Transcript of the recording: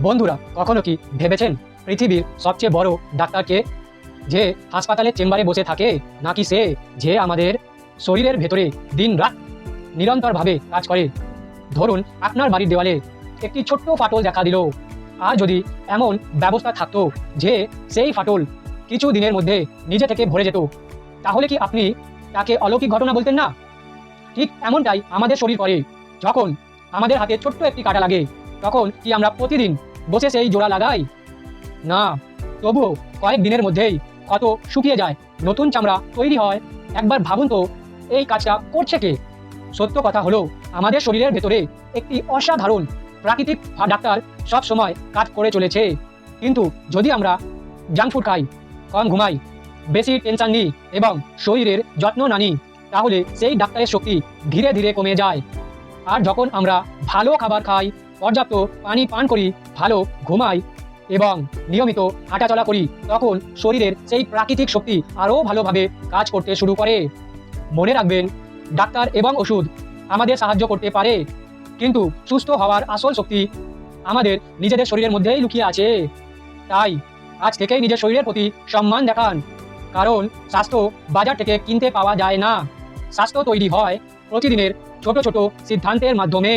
বন্ধুরা, কখনো কি ভেবেছেন পৃথিবীর সবচেয়ে বড় ডাক্তারকে? যে হাসপাতালের চেম্বারে বসে থাকে, নাকি সে যে আমাদের শরীরের ভেতরে দিন রাত নিরন্তরভাবে কাজ করে? ধরুন, আপনার বাড়ির দেওয়ালে একটি ছোট্ট ফাটল দেখা দিল, আর যদি এমন ব্যবস্থা থাকতো যে সেই ফাটল কিছু দিনের মধ্যে নিজে থেকে ভরে যেত, তাহলে কি আপনি তাকে অলৌকিক ঘটনা বলতেন না? ঠিক এমনটাই আমাদের শরীর করে। যখন আমাদের হাতে ছোট্ট একটি কাঁটা লাগে, তখন কি আমরা প্রতিদিন বসে সেই জোড়া লাগাই? না, তবুও কয়েক দিনের মধ্যেই ক্ষত শুকিয়ে যায়, নতুন চামড়া তৈরি হয়। একবার ভাবুন তো, এই কাজটা করছে কে? সত্য কথা হলো, আমাদের শরীরের ভেতরে একটি অসাধারণ প্রাকৃতিক ডাক্তার সব সময় কাজ করে চলেছে। কিন্তু যদি আমরা জাঙ্ক ফুড খাই, কম ঘুমাই, বেশি টেনশন নিই এবং শরীরের যত্ন না নিই, তাহলে সেই ডাক্তারের শক্তি ধীরে ধীরে কমে যায়। আর যখন আমরা ভালো খাবার খাই, পর্যাপ্ত পানি পান করি, ভালো ঘুমাই এবং নিয়মিত হাঁটাচলা করি, তখন শরীরের সেই প্রাকৃতিক শক্তি আরও ভালোভাবে কাজ করতে শুরু করে। মনে রাখবেন, ডাক্তার এবং ওষুধ আমাদের সাহায্য করতে পারে, কিন্তু সুস্থ হওয়ার আসল শক্তি আমাদের নিজেদের শরীরের মধ্যেই লুকিয়ে আছে। তাই আজ থেকেই নিজের শরীরের প্রতি সম্মান দেখান, কারণ স্বাস্থ্য বাজার থেকে কিনতে পাওয়া যায় না। স্বাস্থ্য তৈরি হয় প্রতিদিনের ছোট ছোট সিদ্ধান্তের মাধ্যমে।